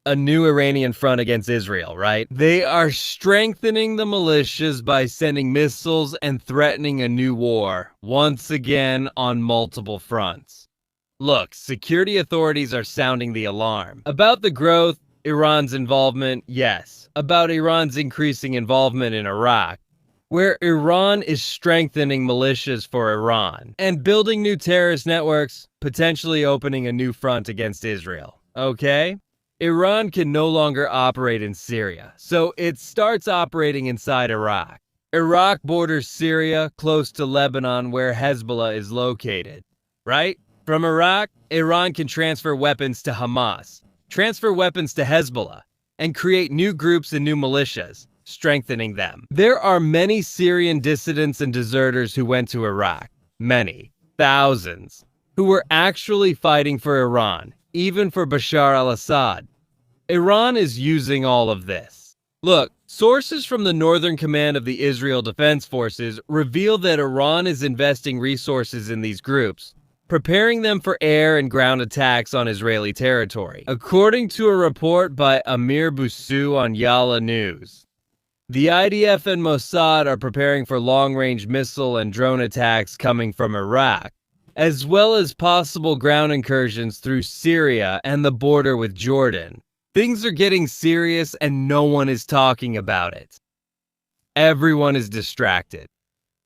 a new Iranian front against Israel, right? They are strengthening the militias by sending missiles and threatening a new war, once again on multiple fronts. Look, security authorities are sounding the alarm. About the growth, Iran's involvement, yes. About Iran's increasing involvement in Iraq, where Iran is strengthening militias for Iran and building new terrorist networks, potentially opening a new front against Israel. Okay? Iran can no longer operate in Syria, so it starts operating inside Iraq. Iraq borders Syria, close to Lebanon, where Hezbollah is located. Right? From Iraq, Iran can transfer weapons to Hamas, transfer weapons to Hezbollah, and create new groups and new militias, strengthening them. There are many Syrian dissidents and deserters who went to Iraq. Many. Thousands. Who were actually fighting for Iran, even for Bashar al-Assad. Iran is using all of this. Look, sources from the Northern Command of the Israel Defense Forces reveal that Iran is investing resources in these groups, preparing them for air and ground attacks on Israeli territory, according to a report by Amir Bousou on Yalla News. The IDF and Mossad are preparing for long-range missile and drone attacks coming from Iraq, as well as possible ground incursions through Syria and the border with Jordan. Things are getting serious and no one is talking about it. Everyone is distracted.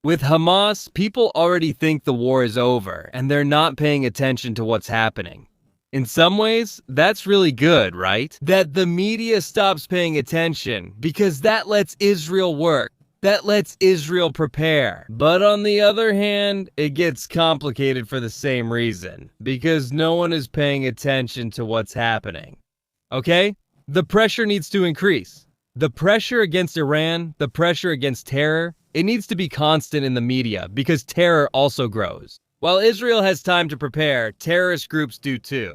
With Hamas, people already think the war is over and they're not paying attention to what's happening. In some ways, that's really good, right? That the media stops paying attention because that lets Israel work. That lets Israel prepare. But on the other hand, it gets complicated for the same reason, because no one is paying attention to what's happening. Okay? The pressure needs to increase. The pressure against Iran, the pressure against terror, it needs to be constant in the media because terror also grows. While Israel has time to prepare, terrorist groups do too.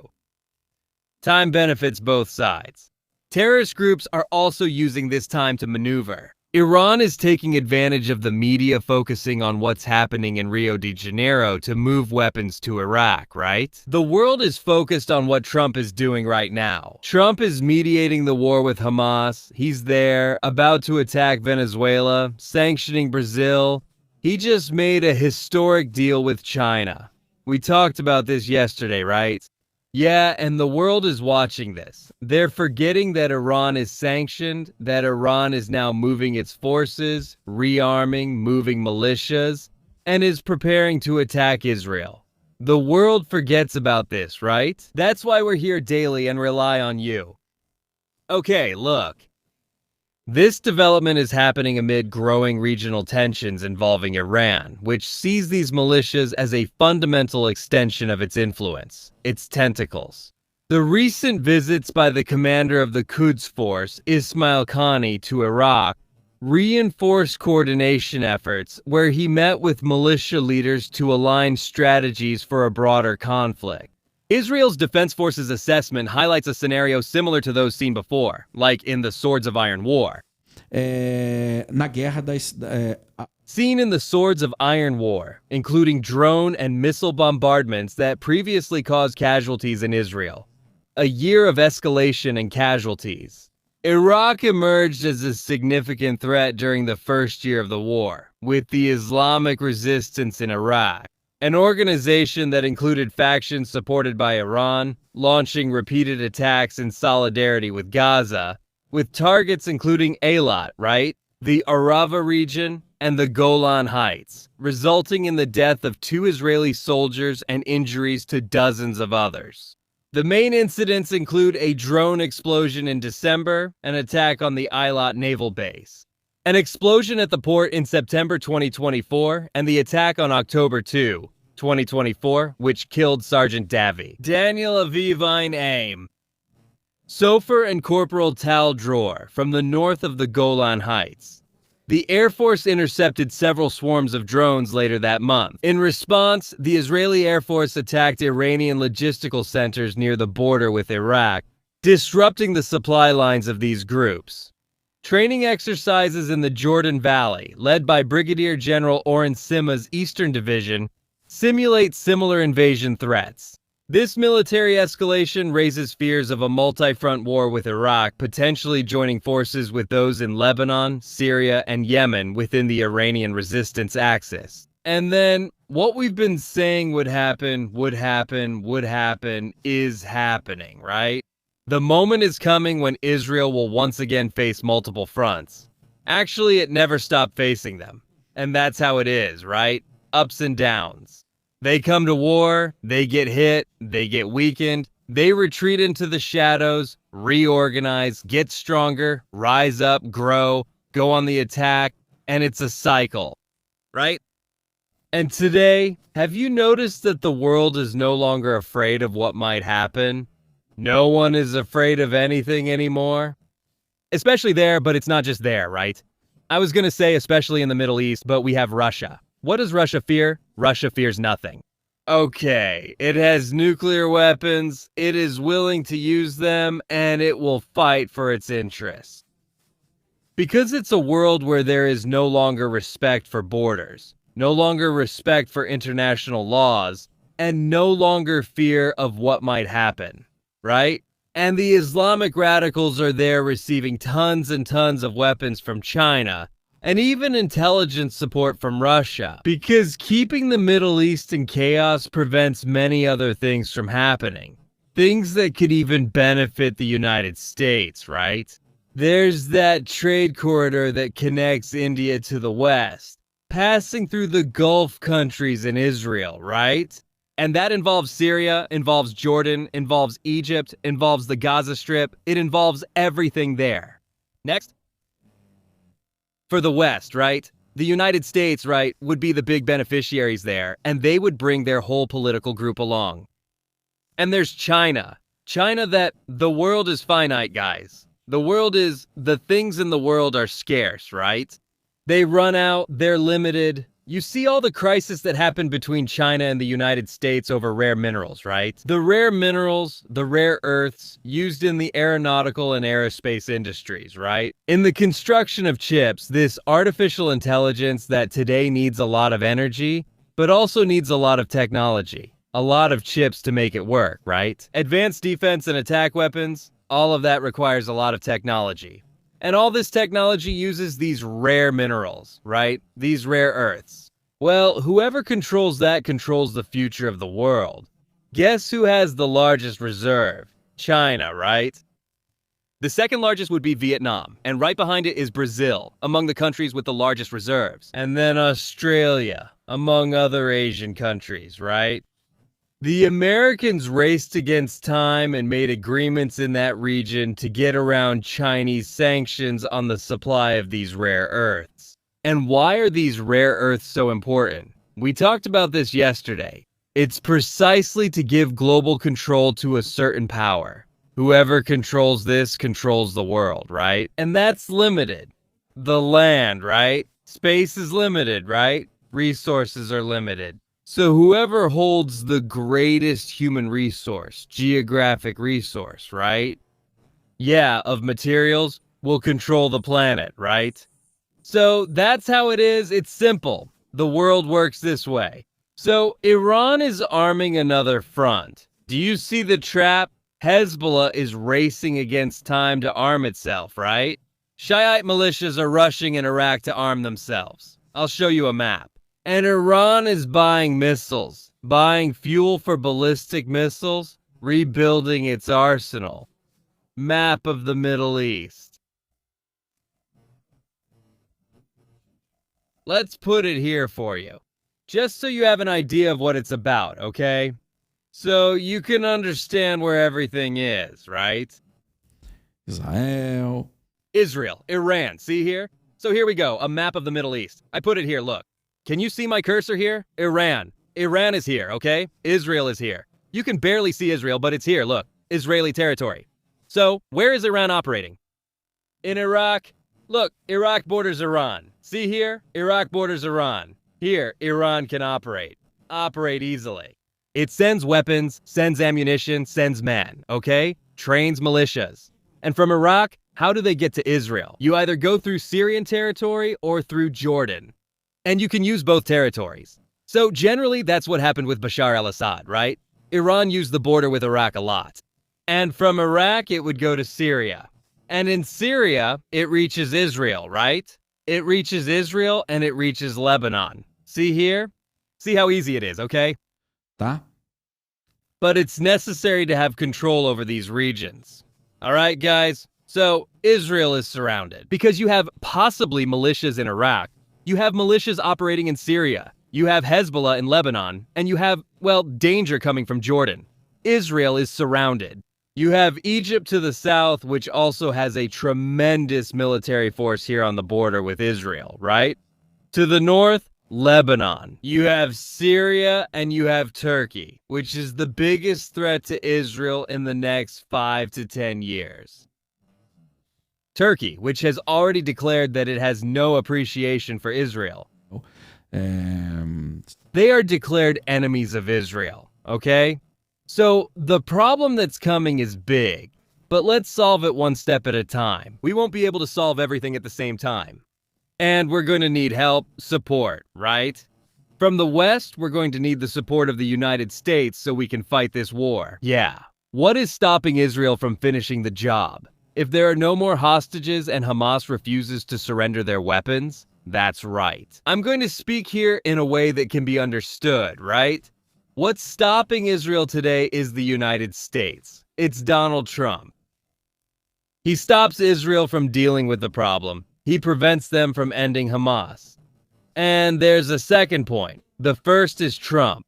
Time benefits both sides. Terrorist groups are also using this time to maneuver. Iran is taking advantage of the media focusing on what's happening in Rio de Janeiro to move weapons to Iraq, right? The world is focused on what Trump is doing right now. Trump is mediating the war with Hamas. He's there, about to attack Venezuela, sanctioning Brazil. He just made a historic deal with China. We talked about this yesterday, right? Yeah, and the world is watching this. They're forgetting that Iran is sanctioned, that Iran is now moving its forces, rearming, moving militias, and is preparing to attack Israel. The world forgets about this, right? That's why we're here daily and rely on you. Okay, look. This development is happening amid growing regional tensions involving Iran, which sees these militias as a fundamental extension of its influence, its tentacles. The recent visits by the commander of the Quds Force, Ismail Qani, to Iraq reinforced coordination efforts where he met with militia leaders to align strategies for a broader conflict. Israel's Defense Forces assessment highlights a scenario similar to those seen before, like in the Swords of Iron War. Seen in the Swords of Iron War, including drone and missile bombardments that previously caused casualties in Israel. A year of escalation and casualties. Iraq emerged as a significant threat during the first year of the war, with the Islamic resistance in Iraq. An organization that included factions supported by Iran, launching repeated attacks in solidarity with Gaza, with targets including Eilat, right? The Arava region, and the Golan Heights, resulting in the death of 2 Israeli soldiers and injuries to dozens of others. The main incidents include a drone explosion in December, an attack on the Eilat naval base, an explosion at the port in September 2024, and the attack on October 2, 2024, which killed Sergeant Davy. Daniel Avivine Aim. Sofer and Corporal Tal Dror from the north of the Golan Heights. The Air Force intercepted several swarms of drones later that month. In response, the Israeli Air Force attacked Iranian logistical centers near the border with Iraq, disrupting the supply lines of these groups. Training exercises in the Jordan Valley, led by Brigadier General Oren Sima's Eastern Division, simulate similar invasion threats. This military escalation raises fears of a multi-front war with Iraq, potentially joining forces with those in Lebanon, Syria, and Yemen within the Iranian resistance axis. And then, what we've been saying would happen is happening, right? The moment is coming when Israel will once again face multiple fronts. Actually, it never stopped facing them. And that's how it is, right? Ups and downs. They come to war, they get hit, they get weakened, they retreat into the shadows, reorganize, get stronger, rise up, grow, go on the attack, and it's a cycle, right? And today, have you noticed that the world is no longer afraid of what might happen? No one is afraid of anything anymore? Especially there, but it's not just there, right? I was gonna say especially in the Middle East, but we have Russia. What does Russia fear? Russia fears nothing. Okay, it has nuclear weapons, it is willing to use them, and it will fight for its interests. Because it's a world where there is no longer respect for borders, no longer respect for international laws, and no longer fear of what might happen, right? And the Islamic radicals are there receiving tons and tons of weapons from China, and even intelligence support from Russia, because keeping the Middle East in chaos prevents many other things from happening. Things that could even benefit the United States, right? There's that trade corridor that connects India to the West, passing through the Gulf countries and Israel, right? And that involves Syria, involves Jordan, involves Egypt, involves the Gaza Strip. It involves everything there. Next. For the West, right? The United States, right, would be the big beneficiaries there, and they would bring their whole political group along. And there's China. China that the world is finite, guys. The things in the world are scarce, right? They run out, they're limited. You see all the crisis that happened between China and the United States over rare minerals, right? The rare minerals, the rare earths, used in the aeronautical and aerospace industries, right? In the construction of chips, this artificial intelligence that today needs a lot of energy, but also needs a lot of technology. A lot of chips to make it work, right? Advanced defense and attack weapons, all of that requires a lot of technology. And all this technology uses these rare minerals, right? These rare earths. Well, whoever controls that controls the future of the world. Guess who has the largest reserve? China, right? The second largest would be Vietnam, and right behind it is Brazil, among the countries with the largest reserves. And then Australia, among other Asian countries, right? The Americans raced against time and made agreements in that region to get around Chinese sanctions on the supply of these rare earths. And why are these rare earths so important? We talked about this yesterday. It's precisely to give global control to a certain power. Whoever controls this controls the world, right? And that's limited. The land, right? Space is limited, right? Resources are limited. So whoever holds the greatest human resource, geographic resource, right? Yeah, of materials, will control the planet, right? So that's how it is. It's simple. The world works this way. So Iran is arming another front. Do you see the trap? Hezbollah is racing against time to arm itself, right? Shiite militias are rushing in Iraq to arm themselves. I'll show you a map. And Iran is buying missiles, buying fuel for ballistic missiles, rebuilding its arsenal. Map of the Middle East. Let's put it here for you, just so you have an idea of what it's about, okay? So you can understand where everything is, right? Israel, Iran, see here? So here we go, a map of the Middle East. I put it here, look. Can you see my cursor here? Iran. Iran is here, okay? Israel is here. You can barely see Israel, but it's here, look. Israeli territory. So, where is Iran operating? In Iraq. Look, Iraq borders Iran. See here? Iraq borders Iran. Here, Iran can operate. Operate easily. It sends weapons, sends ammunition, sends men, okay? Trains militias. And from Iraq, how do they get to Israel? You either go through Syrian territory or through Jordan. And you can use both territories. So generally, that's what happened with Bashar al-Assad, right? Iran used the border with Iraq a lot. And from Iraq, it would go to Syria. And in Syria, it reaches Israel, right? It reaches Israel and it reaches Lebanon. See here? See how easy it is, okay? Tá? But it's necessary to have control over these regions. All right, guys? So, Israel is surrounded because you have possibly militias in Iraq. You have militias operating in Syria. You have Hezbollah in Lebanon. And you have, well, danger coming from Jordan. Israel is surrounded. You have Egypt to the south, which also has a tremendous military force here on the border with Israel, right? To the north, Lebanon. You have Syria and you have Turkey, which is the biggest threat to Israel in the next 5 to 10 years. Turkey, which has already declared that it has no appreciation for Israel. They are declared enemies of Israel, okay? So the problem that's coming is big, but let's solve it one step at a time. We won't be able to solve everything at the same time. And we're going to need help, support, right? From the West, we're going to need the support of the United States so we can fight this war. Yeah. What is stopping Israel from finishing the job? If there are no more hostages and Hamas refuses to surrender their weapons, that's right. I'm going to speak here in a way that can be understood, right? What's stopping Israel today is the United States. It's Donald Trump. He stops Israel from dealing with the problem. He prevents them from ending Hamas. And there's a second point. The first is Trump.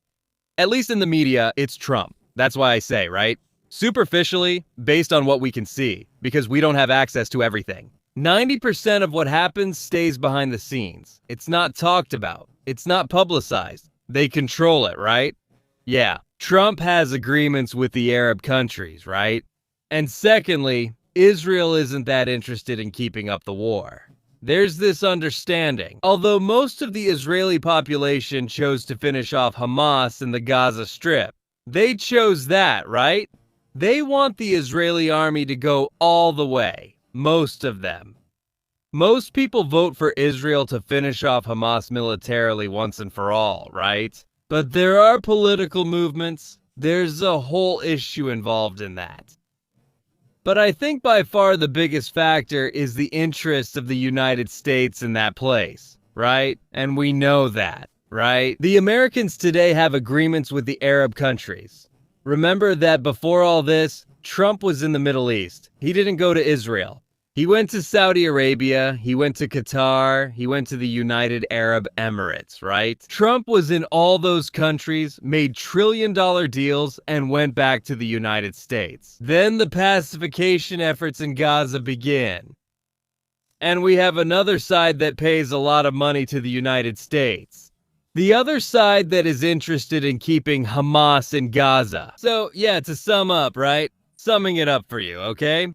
At least in the media, it's Trump. That's why I say, right? Superficially, based on what we can see, because we don't have access to everything. 90% of what happens stays behind the scenes. It's not talked about. It's not publicized. They control it, right? Yeah, Trump has agreements with the Arab countries, right? And secondly, Israel isn't that interested in keeping up the war. There's this understanding. Although most of the Israeli population chose to finish off Hamas in the Gaza Strip, they chose that, right? They want the Israeli army to go all the way. Most of them. Most people vote for Israel to finish off Hamas militarily once and for all, right? But there are political movements. There's a whole issue involved in that. But I think by far the biggest factor is the interest of the United States in that place, right? And we know that, right? The Americans today have agreements with the Arab countries. Remember that before all this, Trump was in the Middle East. He didn't go to Israel. He went to Saudi Arabia, he went to Qatar, he went to the United Arab Emirates, right? Trump was in all those countries, made trillion-dollar deals, and went back to the United States. Then the pacification efforts in Gaza begin. And we have another side that pays a lot of money to the United States. The other side that is interested in keeping Hamas in Gaza. So, yeah, to sum up, right? Summing it up for you, okay?